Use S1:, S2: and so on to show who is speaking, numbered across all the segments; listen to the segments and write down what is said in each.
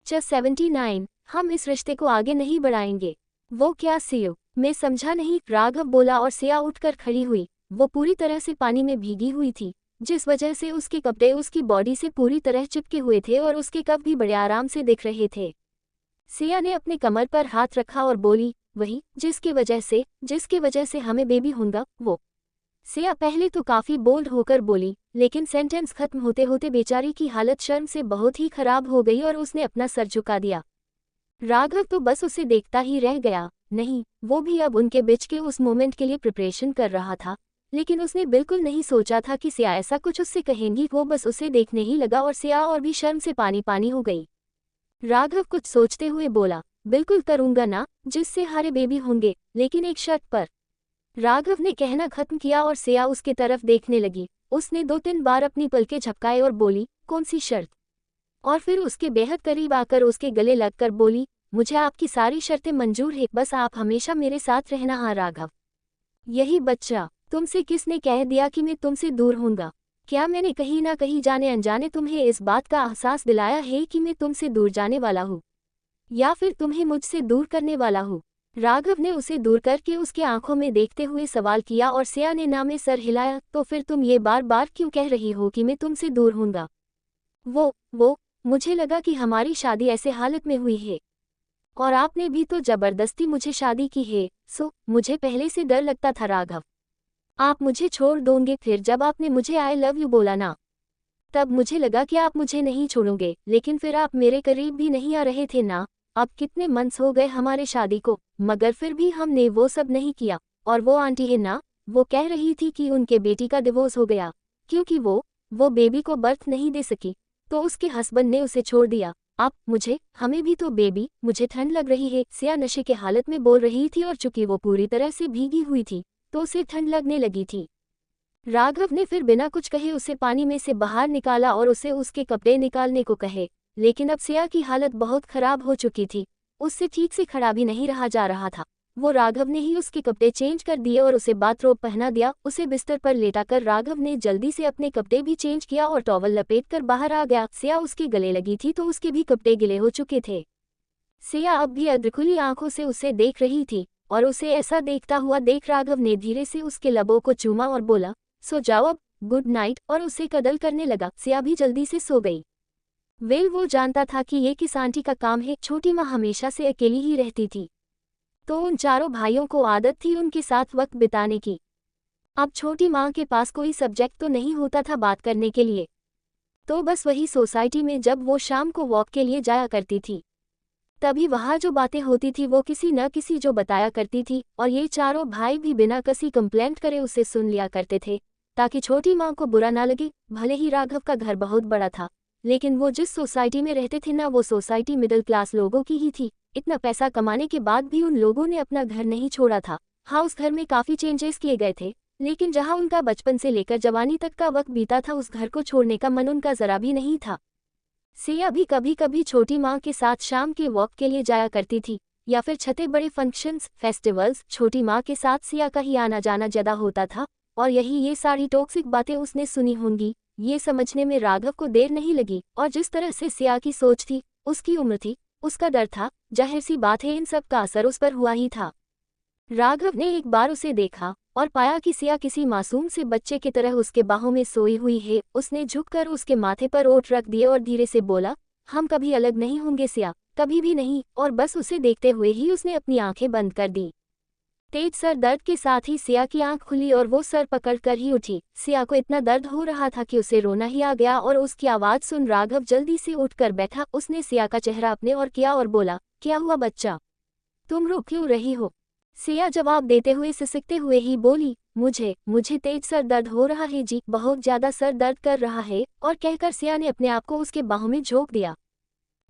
S1: 79। हम इस रिश्ते को आगे नहीं बढ़ाएंगे। वो क्या सियो? मैं समझा नहीं, राघव बोला और सिया उठकर खड़ी हुई। वो पूरी तरह से पानी में भीगी हुई थी, जिस वजह से उसके कपड़े उसकी बॉडी से पूरी तरह चिपके हुए थे और उसके कप भी बड़े आराम से दिख रहे थे। सिया ने अपने कमर पर हाथ रखा और बोली, वही जिसकी वजह से हमें बेबी होगा वो। सिया पहले तो काफी बोल्ड होकर बोली, लेकिन सेंटेंस खत्म होते होते बेचारी की हालत शर्म से बहुत ही खराब हो गई और उसने अपना सर झुका दिया। राघव तो बस उसे देखता ही रह गया। नहीं, वो भी अब उनके बीच के उस मोमेंट के लिए प्रिपरेशन कर रहा था, लेकिन उसने बिल्कुल नहीं सोचा था कि सिया ऐसा कुछ उससे कहेंगी। वो बस उसे देखने ही लगा और सिया और भी शर्म से पानी पानी हो गई। राघव कुछ सोचते हुए बोला, बिल्कुल करूंगा ना, जिससे हमारे बेबी होंगे, लेकिन एक शर्त पर। राघव ने कहना खत्म किया और सिया उसके तरफ देखने लगी। उसने 2-3 बार अपनी पलकें झपकाए और बोली, कौन सी शर्त? और फिर उसके बेहद करीब आकर उसके गले लगकर बोली, मुझे आपकी सारी शर्तें मंजूर है, बस आप हमेशा मेरे साथ रहना। हाँ राघव, यही बच्चा, तुमसे किसने कह दिया कि मैं तुमसे दूर होऊंगा? क्या मैंने कहीं ना कहीं जाने अनजाने तुम्हें इस बात का एहसास दिलाया है कि मैं तुमसे दूर जाने वाला हूँ, या फिर तुम्हें मुझसे दूर करने वाला हूँ? राघव ने उसे दूर करके उसके आंखों में देखते हुए सवाल किया और सिया ने ना में सर हिलाया। तो फिर तुम ये बार बार क्यों कह रही हो कि मैं तुमसे दूर होऊंगा? वो मुझे लगा कि हमारी शादी ऐसे हालत में हुई है, और आपने भी तो जबरदस्ती मुझे शादी की है। सो मुझे पहले से डर लगता था राघव, आप मुझे छोड़ दोगे। फिर जब आपने मुझे आई लव यू बोला ना, तब मुझे लगा कि आप मुझे नहीं छोड़ोगे, लेकिन फिर आप मेरे करीब भी नहीं आ रहे थे ना। अब कितने मंथ्स हो गए हमारे शादी को, मगर फिर भी हमने वो सब नहीं किया। और वो आंटी है ना, वो कह रही थी कि उनके बेटी का डिवोर्स हो गया, क्योंकि वो बेबी को बर्थ नहीं दे सकी, तो उसके हस्बैंड ने उसे छोड़ दिया। आप हमें भी तो बेबी, मुझे ठंड लग रही है। सिया नशे के हालत में बोल रही थी और चूंकि वो पूरी तरह से भीगी हुई थी, तो उसे ठंड लगने लगी थी। राघव ने फिर बिना कुछ कहे उसे पानी में से बाहर निकाला और उसे उसके कपड़े निकालने को कहे, लेकिन अब सिया की हालत बहुत खराब हो चुकी थी। उससे ठीक से खड़ा भी नहीं रहा जा रहा था। वो राघव ने ही उसके कपड़े चेंज कर दिए और उसे बाथरोब पहना दिया। उसे बिस्तर पर लेटाकर राघव ने जल्दी से अपने कपड़े भी चेंज किया और टॉवल लपेटकर बाहर आ गया। सिया उसके गले लगी थी तो उसके भी कपड़े गिले हो चुके थे। सिया अब भी अधखुली आंखों से उसे देख रही थी, और उसे ऐसा देखता हुआ देख राघव ने धीरे से उसके लबों को चूमा और बोला, सो जाओ अब, गुड नाइट, और उसे कदल करने लगा। सिया भी जल्दी से सो गई। वो जानता था कि ये किस आंटी का काम है। छोटी माँ हमेशा से अकेली ही रहती थी, तो उन चारों भाइयों को आदत थी उनके साथ वक्त बिताने की। अब छोटी माँ के पास कोई सब्जेक्ट तो नहीं होता था बात करने के लिए, तो बस वही सोसाइटी में जब वो शाम को वॉक के लिए जाया करती थी, तभी वहाँ जो बातें होती थी वो किसी न किसी जो बताया करती थी, और ये चारों भाई भी बिना किसी कंप्लेंट करे उसे सुन लिया करते थे, ताकि छोटी माँ को बुरा ना लगे। भले ही राघव का घर बहुत बड़ा था, लेकिन वो जिस सोसाइटी में रहते थे ना, वो सोसाइटी मिडिल क्लास लोगों की ही थी। इतना पैसा कमाने के बाद भी उन लोगों ने अपना घर नहीं छोड़ा था। हाँ, उस घर में काफ़ी चेंजेस किए गए थे, लेकिन जहाँ उनका बचपन से लेकर जवानी तक का वक्त बीता था, उस घर को छोड़ने का मन उनका ज़रा भी नहीं था। सिया भी कभी कभी छोटी माँ के साथ शाम के वॉक के लिए जाया करती थी, या फिर छठे बड़े फंक्शंस, फेस्टिवल्स छोटी माँ के साथ सिया का ही आना जाना ज्यादा होता था। और ये सारी टॉक्सिक बातें उसने सुनी होंगी, ये समझने में राघव को देर नहीं लगी। और जिस तरह से सिया की सोच थी, उसकी उम्र थी, उसका डर था, जाहिर सी बात है इन सब का असर उस पर हुआ ही था। राघव ने एक बार उसे देखा और पाया कि सिया किसी मासूम से बच्चे की तरह उसके बाहों में सोई हुई है। उसने झुककर उसके माथे पर ओठ रख दिए और धीरे से बोला, हम कभी अलग नहीं होंगे सिया, कभी भी नहीं। और बस उसे देखते हुए ही उसने अपनी आंखें बंद कर दी। तेज सर दर्द के साथ ही सिया की आंख खुली और वो सर पकड़कर ही उठी। सिया को इतना दर्द हो रहा था कि उसे रोना ही आ गया, और उसकी आवाज़ सुन राघव जल्दी से उठकर बैठा। उसने सिया का चेहरा अपने और किया और बोला, क्या हुआ बच्चा, तुम रो क्यों रही हो? सिया जवाब देते हुए सिसकते हुए ही बोली, मुझे तेज सर दर्द हो रहा है जी, बहुत ज्यादा सर दर्द कर रहा है। और कहकर सिया ने अपने आप को उसके बाहों में झोंक दिया।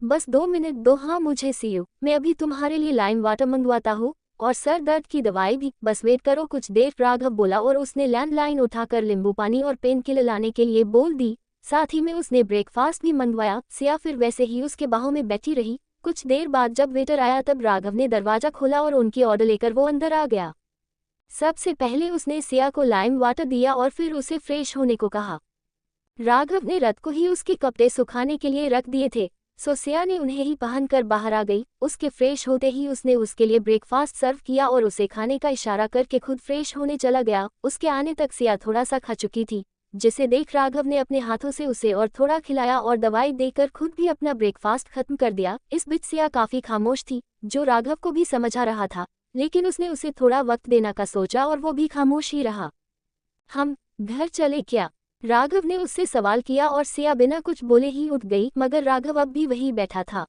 S1: बस 2 मिनट दो। हाँ मुझे सियो, मैं अभी तुम्हारे लिए लाइम वाटर मंगवाता हूँ, और सर दर्द की दवाई भी, बस वेट करो कुछ देर, राघव बोला। और उसने लैंडलाइन उठाकर नींबू पानी और पेन किलर लाने के लिए बोल दी। साथ ही में उसने ब्रेकफास्ट भी मंगवाया। सिया फिर वैसे ही उसके बाहों में बैठी रही। कुछ देर बाद जब वेटर आया तब राघव ने दरवाजा खोला और उनकी ऑर्डर लेकर वो अंदर आ गया। सबसे पहले उसने सिया को लाइम वाटर दिया और फिर उसे फ्रेश होने को कहा। राघव ने रात को ही उसके कपड़े सुखाने के लिए रख दिए थे। सो सिया ने उन्हें ही पहनकर बाहर आ गई। उसके फ्रेश होते ही उसने उसके लिए ब्रेकफास्ट सर्व किया और उसे खाने का इशारा करके खुद फ्रेश होने चला गया। उसके आने तक सिया थोड़ा सा खा चुकी थी, जिसे देख राघव ने अपने हाथों से उसे और थोड़ा खिलाया और दवाई देकर खुद भी अपना ब्रेकफास्ट खत्म कर दिया। इस बीच सिया काफी खामोश थी, जो राघव को भी समझ आ रहा था, लेकिन उसने उसे थोड़ा वक्त देने का सोचा और वो भी खामोश ही रहा। हम घर चले क्या? राघव ने उससे सवाल किया और सिया बिना कुछ बोले ही उठ गई, मगर राघव अब भी वहीं बैठा था।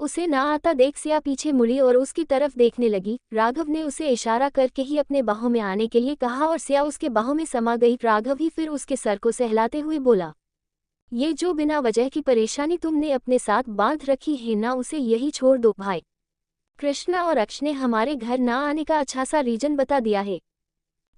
S1: उसे ना आता देख सिया पीछे मुड़ी और उसकी तरफ देखने लगी। राघव ने उसे इशारा करके ही अपने बाहों में आने के लिए कहा और सिया उसके बाहों में समा गई। राघव ही फिर उसके सर को सहलाते हुए बोला, ये जो बिना वजह की परेशानी तुमने अपने साथ बांध रखी है ना, उसे यही छोड़ दो भाई। कृष्णा और अक्ष ने हमारे घर ना आने का अच्छा सा रीजन बता दिया है।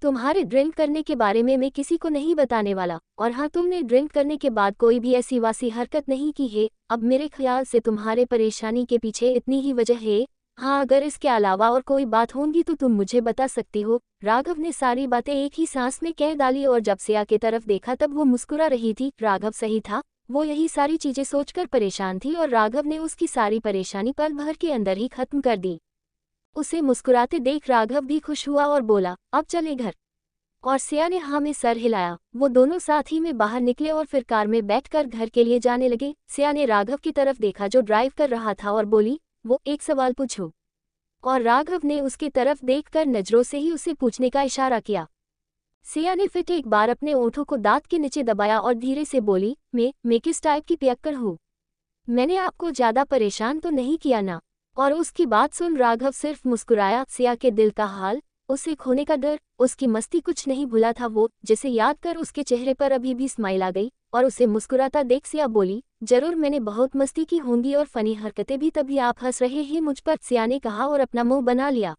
S1: तुम्हारे ड्रिंक करने के बारे में मैं किसी को नहीं बताने वाला, और हाँ, तुमने ड्रिंक करने के बाद कोई भी ऐसी वासी हरकत नहीं की है। अब मेरे ख्याल से तुम्हारे परेशानी के पीछे इतनी ही वजह है। हाँ, अगर इसके अलावा और कोई बात होगी तो तुम मुझे बता सकती हो। राघव ने सारी बातें एक ही सांस में कह डाली और जब सिया की तरफ देखा तब वो मुस्कुरा रही थी। राघव सही था, वो यही सारी चीजें सोचकर परेशान थी और राघव ने उसकी सारी परेशानी पल भर के अंदर ही खत्म कर दी। उसे मुस्कुराते देख राघव भी खुश हुआ और बोला, अब चले घर। और सिया ने हाँ में सर हिलाया। वो दोनों साथ ही में बाहर निकले और फिर कार में बैठकर घर के लिए जाने लगे। सिया ने राघव की तरफ देखा जो ड्राइव कर रहा था और बोली, वो एक सवाल पूछो। और राघव ने उसकी तरफ देखकर नजरों से ही उसे पूछने का इशारा किया। सिया ने फिर एक बार अपने ओठों को दांत के नीचे दबाया और धीरे से बोली, मैं किस टाइप की पियक्कड़ हूँ? मैंने आपको ज्यादा परेशान तो नहीं किया ना? और उसकी बात सुन राघव सिर्फ मुस्कुराया। सिया के दिल का हाल, उसे खोने का डर, उसकी मस्ती कुछ नहीं भूला था वो, जिसे याद कर उसके चेहरे पर अभी भी स्माइल आ गई। और उसे मुस्कुराता देख सिया बोली, जरूर मैंने बहुत मस्ती की होंगी और फनी हरकतें भी, तभी आप हंस रहे हैं मुझ पर, सिया ने कहा और अपना मुंह बना लिया।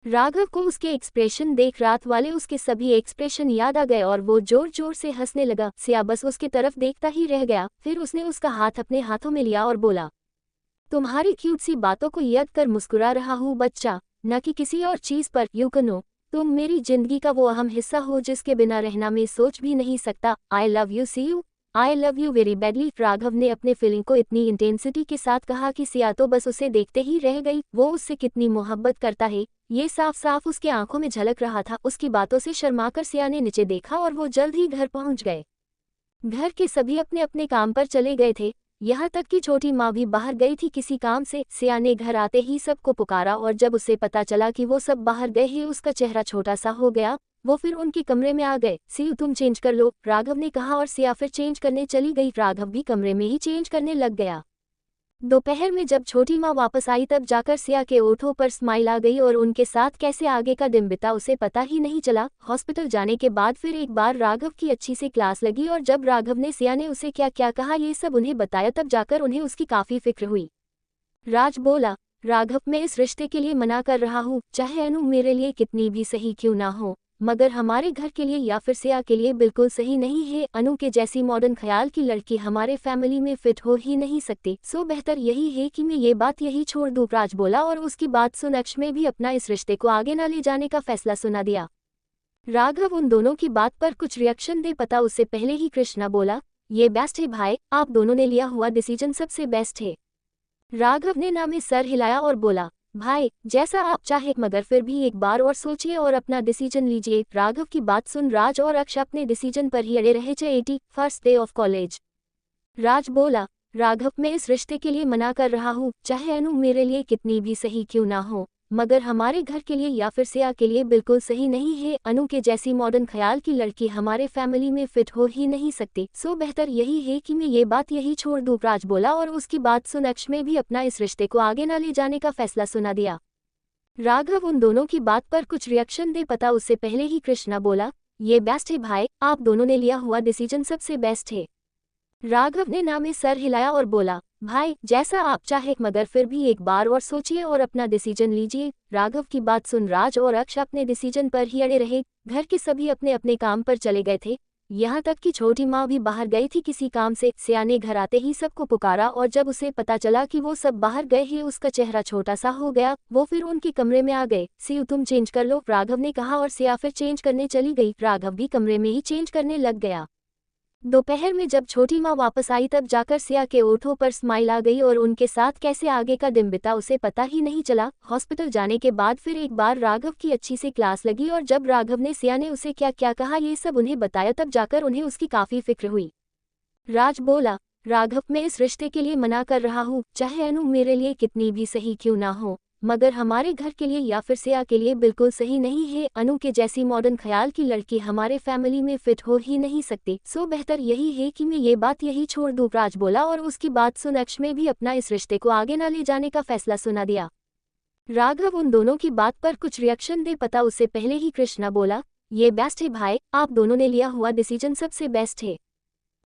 S1: राघव को उसके एक्सप्रेशन देख रात वाले उसके सभी एक्सप्रेशन याद आ गए और वो जोर जोर से हंसने लगा। सिया बस उसकी तरफ देखता ही रह गया। फिर उसने उसका हाथ अपने हाथों में लिया और बोला, तुम्हारी क्यूट सी बातों को याद कर मुस्कुरा रहा हूँ बच्चा, न कि किसी और चीज पर। यू कनो, तुम मेरी जिंदगी का वो अहम हिस्सा हो जिसके बिना रहना मैं सोच भी नहीं सकता। I love you, see you, I love you very badly. Raghav ने अपने फीलिंग को इतनी इंटेंसिटी के साथ कहा कि सिया तो बस उसे देखते ही रह गई। वो उससे कितनी मोहब्बत करता है, ये साफ साफ उसके आंखों में झलक रहा था। उसकी बातों से शर्माकर सिया ने नीचे देखा और वो जल्द ही घर पहुंच गए। घर के सभी अपने अपने काम पर चले गए थे, यहाँ तक कि छोटी माँ भी बाहर गई थी किसी काम से। सिया ने घर आते ही सबको पुकारा और जब उसे पता चला कि वो सब बाहर गए हैं, उसका चेहरा छोटा सा हो गया। वो फिर उनके कमरे में आ गए। सिया तुम चेंज कर लो, राघव ने कहा और सिया फिर चेंज करने चली गई। राघव भी कमरे में ही चेंज करने लग गया। दोपहर में जब छोटी माँ वापस आई तब जाकर सिया के ओठों पर स्माइल आ गई और उनके साथ कैसे आगे का दिन बिता उसे पता ही नहीं चला। हॉस्पिटल जाने के बाद फिर एक बार राघव की अच्छी सी क्लास लगी और जब राघव ने सिया ने उसे क्या क्या कहा ये सब उन्हें बताया तब जाकर उन्हें उसकी काफी फिक्र हुई। राज बोला, राघव मैं इस रिश्ते के लिए मना कर रहा हूँ, चाहे अनु मेरे लिए कितनी भी सही क्यों ना हो, मगर हमारे घर के लिए या फिर सिया के लिए बिल्कुल सही नहीं है। अनु के जैसी मॉडर्न ख्याल की लड़की हमारे फैमिली में फिट हो ही नहीं सकती। सो बेहतर यही है कि मैं ये बात यही छोड़ दूं। राज बोला और उसकी बात सुन अक्ष में भी अपना इस रिश्ते को आगे न ले जाने का फैसला सुना दिया। राघव उन दोनों की बात पर कुछ रिएक्शन दे पता उससे पहले ही कृष्णा बोला, ये बेस्ट है भाई, आप दोनों ने लिया हुआ डिसीजन सबसे बेस्ट है। राघव ने ना में सर हिलाया और बोला, भाई जैसा आप चाहे, मगर फिर भी एक बार और सोचिए और अपना डिसीजन लीजिए। राघव की बात सुन राज और अक्ष अपने डिसीजन पर ही अड़े रहे। 81st day of college. राज बोला, राघव मैं इस रिश्ते के लिए मना कर रहा हूँ, चाहे अनु मेरे लिए कितनी भी सही क्यों ना हो, मगर हमारे घर के लिए या फिर सिया के लिए बिल्कुल सही नहीं है। अनु के जैसी मॉडर्न ख्याल की लड़की हमारे फैमिली में फिट हो ही नहीं सकती। सो बेहतर यही है कि मैं ये बात यही छोड़ दूं। राज बोला और उसकी बात सुन अक्ष में भी अपना इस रिश्ते को आगे न ले जाने का फैसला सुना दिया। राघव उन दोनों की बात पर कुछ रिएक्शन दे पता उससे पहले ही कृष्णा बोला, ये बेस्ट है भाई, आप दोनों ने लिया हुआ डिसीजन सबसे बेस्ट है। राघव ने ना में सर हिलाया और बोला, भाई जैसा आप चाहे, मगर फिर भी एक बार और सोचिए और अपना डिसीजन लीजिए। राघव की बात सुन राज और अक्ष अपने डिसीजन पर ही अड़े रहे। घर के सभी अपने अपने काम पर चले गए थे, यहाँ तक कि छोटी माँ भी बाहर गई थी किसी काम से। सिया ने घर आते ही सबको पुकारा और जब उसे पता चला कि वो सब बाहर गए हैं, उसका चेहरा छोटा सा हो गया। वो फिर उनके कमरे में आ गए। सिया तुम चेंज कर लो, राघव ने कहा और सिया फिर चेंज करने चली गई। राघव भी कमरे में ही चेंज करने लग गया। दोपहर में जब छोटी माँ वापस आई तब जाकर सिया के ओठों पर स्माइल आ गई और उनके साथ कैसे आगे का दिन बिता उसे पता ही नहीं चला। हॉस्पिटल जाने के बाद फिर एक बार राघव की अच्छी सी क्लास लगी और जब राघव ने सिया ने उसे क्या क्या कहा ये सब उन्हें बताया तब जाकर उन्हें उसकी काफी फिक्र हुई। राज बोला, राघव मैं इस रिश्ते के लिए मना कर रहा हूँ, चाहे अनु मेरे लिए कितनी भी सही क्यों ना हो, मगर हमारे घर के लिए या फिर सिया के लिए बिल्कुल सही नहीं है। अनु के जैसी मॉडर्न ख्याल की लड़की हमारे फैमिली में फिट हो ही नहीं सकती, सो बेहतर यही है कि मैं ये बात यही छोड़ दूं। राज बोला और उसकी बात सुन अक्ष में भी अपना इस रिश्ते को आगे न ले जाने का फैसला सुना दिया। राघव उन दोनों की बात पर कुछ रिएक्शन दे पता उससे पहले ही कृष्णा बोला, ये बेस्ट है भाई, आप दोनों ने लिया हुआ डिसीजन सबसे बेस्ट है।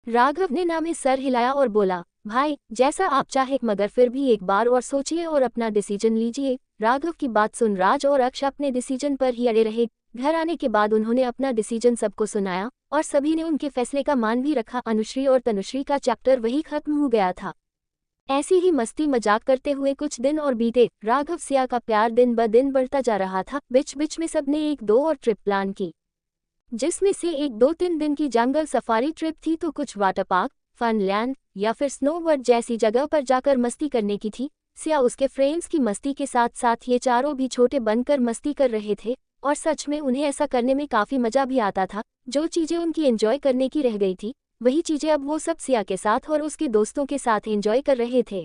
S1: राघव ने ना में सर हिलाया और बोला, भाई जैसा आप चाहे, मगर फिर भी एक बार और सोचिए और अपना डिसीजन लीजिए। राघव की बात सुन राज और अक्ष अपने डिसीजन पर ही अड़े रहे। घर आने के बाद उन्होंने अपना डिसीजन सबको सुनाया और सभी ने उनके फैसले का मान भी रखा। अनुश्री और तनुश्री का चैप्टर वही खत्म हो गया था। ऐसी ही मस्ती मजाक करते हुए कुछ दिन और बीते। राघव सिया का प्यार दिन ब दिन बढ़ता जा रहा था। बीच बीच में सबने एक दो और ट्रिप प्लान की, जिसमें से एक 2-3 दिन की जंगल सफारी ट्रिप थी तो कुछ वाटर पार्क, फनलैंड या फिर स्नोवर्ल्ड जैसी जगह पर जाकर मस्ती करने की थी। सिया उसके फ्रेंड्स की मस्ती के साथ साथ ये चारों भी छोटे बनकर मस्ती कर रहे थे और सच में उन्हें ऐसा करने में काफी मजा भी आता था। जो चीजें उनकी एंजॉय करने की रह गई थी वही चीजें अब वो सब सिया के साथ और उसके दोस्तों के साथ एंजॉय कर रहे थे।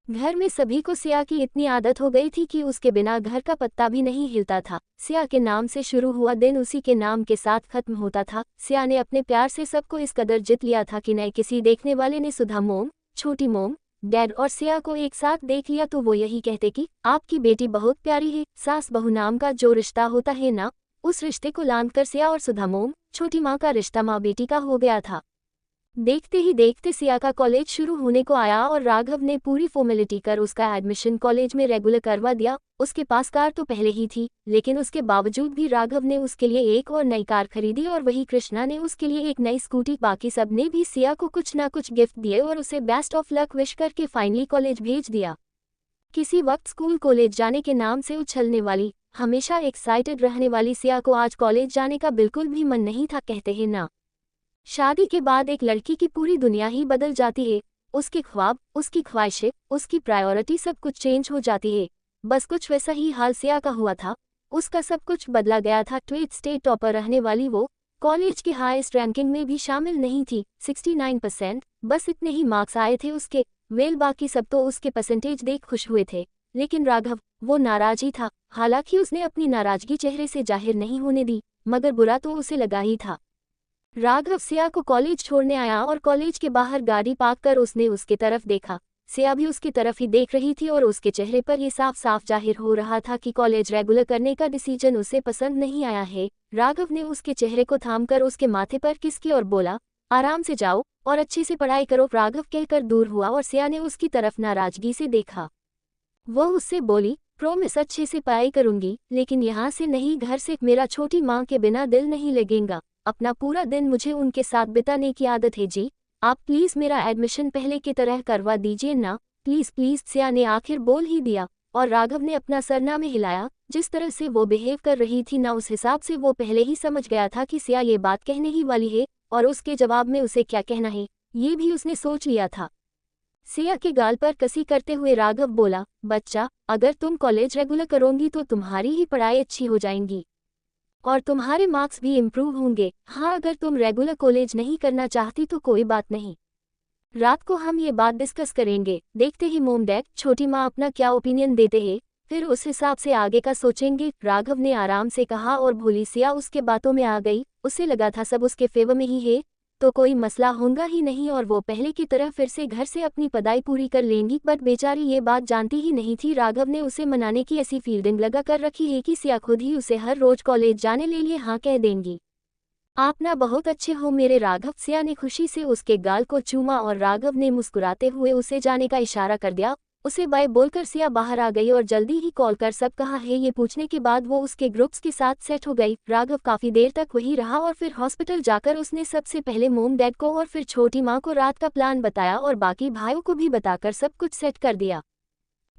S1: घर में सभी को सिया की इतनी आदत हो गई थी कि उसके बिना घर का पत्ता भी नहीं हिलता था। सिया के नाम से शुरू हुआ दिन उसी के नाम के साथ खत्म होता था। सिया ने अपने प्यार से सबको इस कदर जित लिया था कि न किसी देखने वाले ने सुधा मोम, छोटी मोम, डैड और सिया को एक साथ देख लिया तो वो यही कहते कि आपकी बेटी बहुत प्यारी है। सास बहू नाम का जो रिश्ता होता है ना, उस रिश्ते को लांघ कर सिया और सुधा मोम, छोटी माँ का रिश्ता माँ बेटी का हो गया था। देखते ही देखते सिया का कॉलेज शुरू होने को आया और राघव ने पूरी फॉर्मेलिटी कर उसका एडमिशन कॉलेज में रेगुलर करवा दिया। उसके पास कार तो पहले ही थी, लेकिन उसके बावजूद भी राघव ने उसके लिए एक और नई कार खरीदी और वही कृष्णा ने उसके लिए एक नई स्कूटी। बाकी सब ने भी सिया को कुछ ना कुछ गिफ्ट दिए और उसे बेस्ट ऑफ लक विश करके फाइनली कॉलेज भेज दिया। किसी वक्त स्कूल कॉलेज जाने के नाम से उछलने वाली, हमेशा एक्साइटेड रहने वाली सिया को आज कॉलेज जाने का बिल्कुल भी मन नहीं था। कहते हैं ना, शादी के बाद एक लड़की की पूरी दुनिया ही बदल जाती है। उसके ख्वाब, उसकी ख्वाहिशें, उसकी प्रायोरिटी सब कुछ चेंज हो जाती है। बस कुछ वैसा ही हाल सिया का हुआ था। उसका सब कुछ बदला गया था। ट्वेल्थ स्टेट टॉपर रहने वाली वो कॉलेज की हाईएस्ट रैंकिंग में भी शामिल नहीं थी। 69%, बस इतने ही मार्क्स आए थे उसके। बाकी सब तो उसके परसेंटेज देख खुश हुए थे, लेकिन राघव, वो नाराज ही था। हालांकि उसने अपनी नाराजगी चेहरे से जाहिर नहीं होने दी, मगर बुरा तो उसे लगा ही था। राघव सिया को कॉलेज छोड़ने आया और कॉलेज के बाहर गाड़ी पार्क कर उसने उसके तरफ देखा। सिया भी उसकी तरफ ही देख रही थी और उसके चेहरे पर यह साफ साफ जाहिर हो रहा था कि कॉलेज रेगुलर करने का डिसीजन उसे पसंद नहीं आया है। राघव ने उसके चेहरे को थामकर उसके माथे पर किस की और बोला, आराम से जाओ और अच्छे से पढ़ाई करो। राघव कहकर दूर हुआ और सिया ने उसकी तरफ नाराजगी से देखा। वो उससे बोली, प्रॉमिस अच्छे से पढ़ाई करूंगी, लेकिन यहाँ से नहीं, घर से। मेरा छोटी माँ के बिना दिल नहीं लगेगा। अपना पूरा दिन मुझे उनके साथ बिताने की आदत है जी। आप प्लीज मेरा एडमिशन पहले की तरह करवा दीजिए ना, प्लीज प्लीज। सिया ने आखिर बोल ही दिया और राघव ने अपना सरना में हिलाया। जिस तरह से वो बिहेव कर रही थी ना, उस हिसाब से वो पहले ही समझ गया था कि सिया ये बात कहने ही वाली है और उसके जवाब में उसे क्या कहना है ये भी उसने सोच लिया था। सिया के गाल पर कसी करते हुए राघव बोला, बच्चा, अगर तुम कॉलेज रेगुलर करोगी तो तुम्हारी ही पढ़ाई अच्छी हो जाएंगी और तुम्हारे मार्क्स भी इम्प्रूव होंगे। हाँ, अगर तुम रेगुलर कॉलेज नहीं करना चाहती तो कोई बात नहीं, रात को हम ये बात डिस्कस करेंगे। देखते ही मोम डैड, छोटी माँ अपना क्या ओपिनियन देते हैं, फिर उस हिसाब से आगे का सोचेंगे। राघव ने आराम से कहा और भोली सिया उसके बातों में आ गई। उसे लगा था सब उसके फेवर में ही है तो कोई मसला होगा ही नहीं और वो पहले की तरह फिर से घर से अपनी पढ़ाई पूरी कर लेंगी। बट बेचारी ये बात जानती ही नहीं थी राघव ने उसे मनाने की ऐसी फील्डिंग लगा कर रखी है कि सिया खुद ही उसे हर रोज कॉलेज जाने ले लिए हाँ कह देंगी। आप ना बहुत अच्छे हो मेरे राघव। सिया ने खुशी से उसके गाल को चूमा और राघव ने मुस्कुराते हुए उसे जाने का इशारा कर दिया। उसे बाय बोलकर सिया बाहर आ गई और जल्दी ही कॉल कर सब कहा है ये पूछने के बाद वो उसके ग्रुप्स के साथ सेट हो गई। राघव काफी देर तक वही रहा और फिर हॉस्पिटल जाकर उसने सबसे पहले मोम डैड को और फिर छोटी माँ को रात का प्लान बताया और बाकी भाइयों को भी बताकर सब कुछ सेट कर दिया।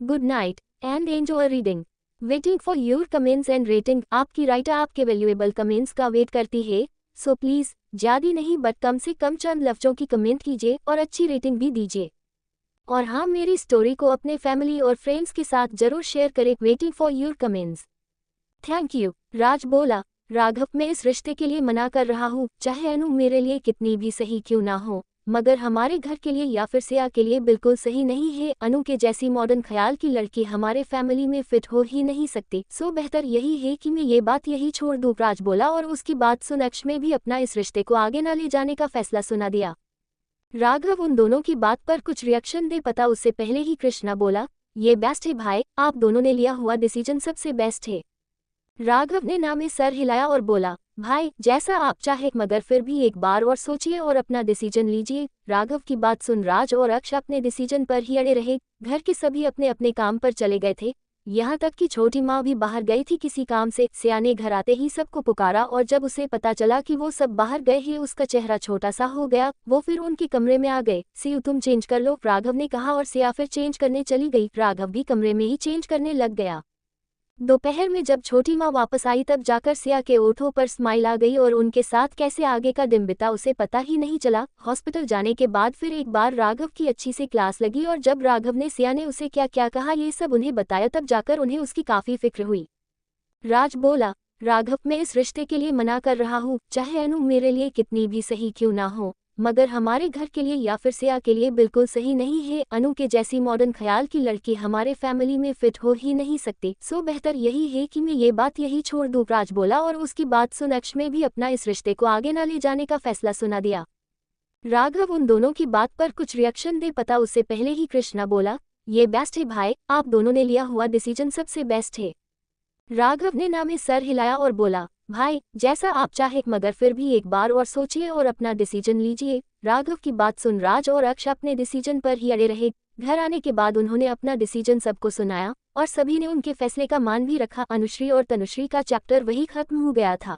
S1: Good night and enjoy reading. Waiting for your comments and rating. आपकी राइटर आपके वैल्यूएबल कमेंट्स का वेट करती है, सो प्लीज ज्यादा नहीं बट कम से कम चंद लफ्जों की कमेंट कीजिए और अच्छी रेटिंग भी दीजिए। और हाँ, मेरी स्टोरी को अपने फैमिली और फ्रेंड्स के साथ जरूर शेयर करें। Waiting for your comments. Thank you. Raj बोला, राघव मैं इस रिश्ते के लिए मना कर रहा हूँ, चाहे अनु मेरे लिए कितनी भी सही क्यों ना हो, मगर हमारे घर के लिए या फिर सिया के लिए बिल्कुल सही नहीं है। अनु के जैसी मॉडर्न ख्याल की लड़की हमारे फैमिली में फिट हो ही नहीं सकती। सो बेहतर यही है कि मैं ये बात यही छोड़ दूँ। राज बोला और उसकी बात सुन अक्ष में भी अपना इस रिश्ते को आगे न ले जाने का फैसला सुना दिया। राघव उन दोनों की बात पर कुछ रिएक्शन दे पता उससे पहले ही कृष्णा बोला, ये बेस्ट है भाई, आप दोनों ने लिया हुआ डिसीजन सबसे बेस्ट है। राघव ने ना में सर हिलाया और बोला, भाई जैसा आप चाहे, मगर फिर भी एक बार और सोचिए और अपना डिसीजन लीजिए। राघव की बात सुन राज और अक्ष अपने डिसीजन पर ही अड़े रहे। घर के सभी अपने अपने काम पर चले गए थे, यहाँ तक कि छोटी माँ भी बाहर गई थी किसी काम से। सिया ने घर आते ही सबको पुकारा और जब उसे पता चला कि वो सब बाहर गए हैं, उसका चेहरा छोटा सा हो गया। वो फिर उनके कमरे में आ गए। सिया तुम चेंज कर लो, राघव ने कहा और सिया फिर चेंज करने चली गई। राघव भी कमरे में ही चेंज करने लग गया। दोपहर में जब छोटी माँ वापस आई तब जाकर सिया के ओठों पर स्माइल आ गई और उनके साथ कैसे आगे का दिन बिता उसे पता ही नहीं चला। हॉस्पिटल जाने के बाद फिर एक बार राघव की अच्छी से क्लास लगी और जब राघव ने सिया ने उसे क्या क्या कहा ये सब उन्हें बताया तब जाकर उन्हें उसकी काफी फिक्र हुई। राज बोला, राघव मैं इस रिश्ते के लिए मना कर रहा हूँ, चाहे अनु मेरे लिए कितनी भी सही क्यों ना हो, मगर हमारे घर के लिए या फिर सिया के लिए बिल्कुल सही नहीं है। अनु के जैसी मॉडर्न ख्याल की लड़की हमारे फैमिली में फिट हो ही नहीं सकती। सो बेहतर यही है कि मैं ये बात यही छोड़ दूँ। राज बोला और उसकी बात सुन अक्ष में भी अपना इस रिश्ते को आगे न ले जाने का फैसला सुना दिया। राघव उन दोनों की बात पर कुछ रिएक्शन दे पता उससे पहले ही कृष्णा बोला, ये बेस्ट है भाई, आप दोनों ने लिया हुआ डिसीजन सबसे बेस्ट है। राघव ने ना में सर हिलाया और बोला, भाई जैसा आप चाहे, मगर फिर भी एक बार और सोचिए और अपना डिसीजन लीजिए। राघव की बात सुन राज और अक्ष अपने डिसीजन पर ही अड़े रहे। घर आने के बाद उन्होंने अपना डिसीजन सबको सुनाया और सभी ने उनके फैसले का मान भी रखा। अनुश्री और तनुश्री का चैप्टर वही खत्म हो गया था।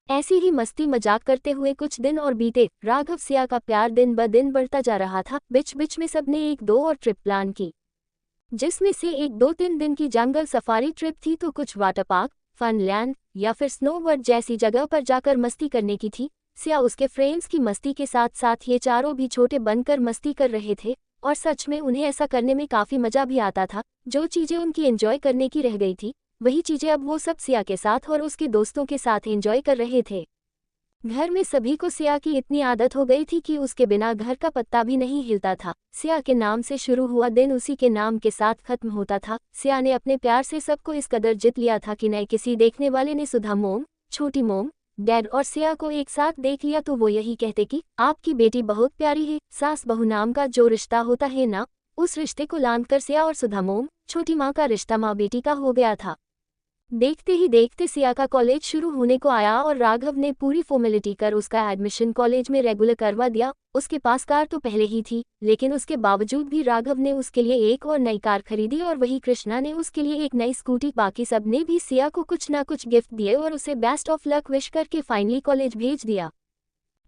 S1: ऐसी ही मस्ती मजाक करते हुए कुछ दिन और बीते। राघव सिया का प्यार दिन ब दिन बढ़ता जा रहा था। बीच बीच में सबने एक दो और ट्रिप प्लान की, जिसमें से एक 2-3 दिन की जंगल सफारी ट्रिप थी तो कुछ वाटर पार्क, फनलैंड या फिर स्नोवर्ल्ड जैसी जगह पर जाकर मस्ती करने की थी। सिया उसके फ्रेंड्स की मस्ती के साथ साथ ये चारों भी छोटे बनकर मस्ती कर रहे थे और सच में उन्हें ऐसा करने में काफी मजा भी आता था। जो चीजें उनकी एंजॉय करने की रह गई थी वही चीजें अब वो सब सिया के साथ और उसके दोस्तों के साथ एंजॉय कर रहे थे। घर में सभी को सिया की इतनी आदत हो गई थी कि उसके बिना घर का पत्ता भी नहीं हिलता था। सिया के नाम से शुरू हुआ दिन उसी के नाम के साथ खत्म होता था। सिया ने अपने प्यार से सबको इस कदर जित लिया था कि नए किसी देखने वाले ने सुधा मोम, छोटी मोम, डैड और सिया को एक साथ देख लिया तो वो यही कहते कि आपकी बेटी बहुत प्यारी है। सास बहू नाम का जो रिश्ता होता है ना, उस रिश्ते को लांघ कर सिया और सुधा मोम, छोटी माँ का रिश्ता माँ बेटी का हो गया था। देखते ही देखते सिया का कॉलेज शुरू होने को आया और राघव ने पूरी फॉर्मेलिटी कर उसका एडमिशन कॉलेज में रेगुलर करवा दिया। उसके पास कार तो पहले ही थी, लेकिन उसके बावजूद भी राघव ने उसके लिए एक और नई कार खरीदी और वही कृष्णा ने उसके लिए एक नई स्कूटी। बाकी सब ने भी सिया को कुछ ना कुछ गिफ्ट दिए और उसे बेस्ट ऑफ लक विश करके फाइनली कॉलेज भेज दिया।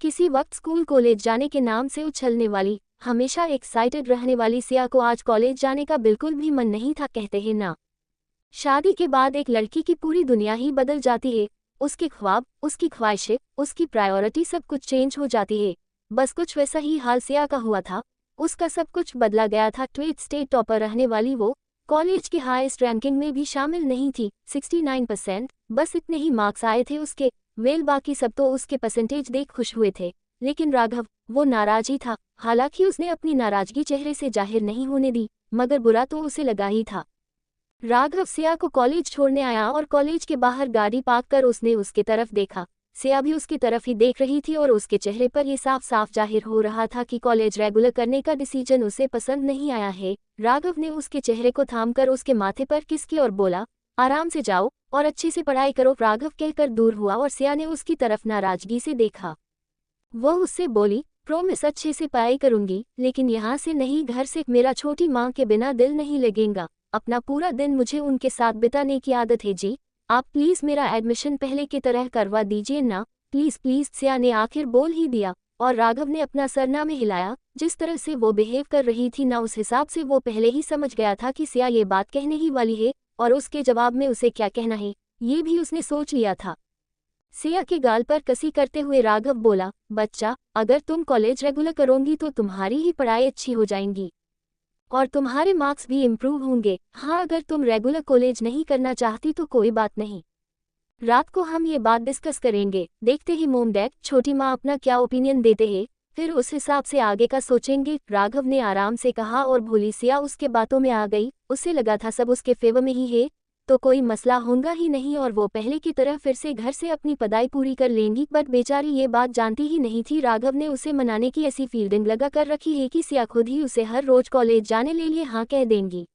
S1: किसी वक्त स्कूल कॉलेज जाने के नाम से उछलने वाली, हमेशा एक्साइटेड रहने वाली सिया को आज कॉलेज जाने का बिल्कुल भी मन नहीं था। कहते हैं ना, शादी के बाद एक लड़की की पूरी दुनिया ही बदल जाती है। उसके ख्वाब, उसकी ख्वाहिशें, उसकी प्रायोरिटी सब कुछ चेंज हो जाती है। बस कुछ वैसा ही हाल सिया का हुआ था। उसका सब कुछ बदला गया था। ट्वेल्थ स्टेट टॉपर रहने वाली वो कॉलेज की हाईएस्ट रैंकिंग में भी शामिल नहीं थी। 69%, बस इतने ही मार्क्स आए थे उसके। बाकी सब तो उसके परसेंटेज देख खुश हुए थे, लेकिन राघव, वो नाराज ही था। हालांकि उसने अपनी नाराजगी चेहरे से जाहिर नहीं होने दी, मगर बुरा तो उसे लगा ही था। राघव सिया को कॉलेज छोड़ने आया और कॉलेज के बाहर गाड़ी पार्क कर उसने उसके तरफ देखा। सिया भी उसकी तरफ ही देख रही थी और उसके चेहरे पर ये साफ साफ जाहिर हो रहा था कि कॉलेज रेगुलर करने का डिसीजन उसे पसंद नहीं आया है। राघव ने उसके चेहरे को थामकर उसके माथे पर किस की और बोला, आराम से जाओ और अच्छे से पढ़ाई करो। राघव कहकर दूर हुआ और सिया ने उसकी तरफ नाराजगी से देखा। वो उससे बोली, प्रॉमिस अच्छे से पढ़ाई करूंगी, लेकिन यहाँ से नहीं, घर से। मेरा छोटी माँ के बिना दिल नहीं लगेगा। अपना पूरा दिन मुझे उनके साथ बिताने की आदत है जी। आप प्लीज मेरा एडमिशन पहले की तरह करवा दीजिए ना, प्लीज प्लीज। सिया ने आखिर बोल ही दिया और राघव ने अपना सरना में हिलाया। जिस तरह से वो बिहेव कर रही थी ना, उस हिसाब से वो पहले ही समझ गया था कि सिया ये बात कहने ही वाली है और उसके जवाब में उसे क्या कहना है ये भी उसने सोच लिया था। सिया के गाल पर कसी करते हुए राघव बोला, बच्चा, अगर तुम कॉलेज रेगुलर करोगी तो तुम्हारी ही पढ़ाई अच्छी हो जाएंगी और तुम्हारे मार्क्स भी इम्प्रूव होंगे। हाँ, अगर तुम रेगुलर कॉलेज नहीं करना चाहती तो कोई बात नहीं, रात को हम ये बात डिस्कस करेंगे। देखते ही मोम डैड छोटी माँ अपना क्या ओपिनियन देते हैं, फिर उस हिसाब से आगे का सोचेंगे, राघव ने आराम से कहा। और भोली सिया उसके बातों में आ गई। उसे लगा था सब उसके फेवर में ही है तो कोई मसला होगा ही नहीं और वो पहले की तरह फिर से घर से अपनी पढ़ाई पूरी कर लेंगी। बट बेचारी ये बात जानती ही नहीं थी, राघव ने उसे मनाने की ऐसी फील्डिंग लगा कर रखी है कि सिया खुद ही उसे हर रोज कॉलेज जाने ले लिए हाँ कह देंगी।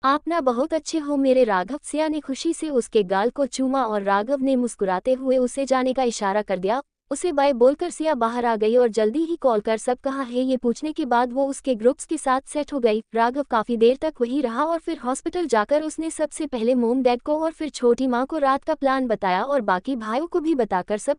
S1: आप ना बहुत अच्छे हो मेरे राघव। सिया ने खुशी से उसके गाल को चूमा और राघव ने मुस्कुराते हुए उसे जाने का इशारा कर दिया। उसे बाय बोलकर सिया बाहर आ गई और जल्दी ही कॉल कर सब कहा है ये पूछने के बाद वो उसके ग्रुप्स के साथ सेट हो गई। राघव काफी देर तक वही रहा और फिर हॉस्पिटल जाकर उसने सबसे पहले मोम डैड को और फिर छोटी माँ को रात का प्लान बताया और बाकी भाइयों को भी बताकर सब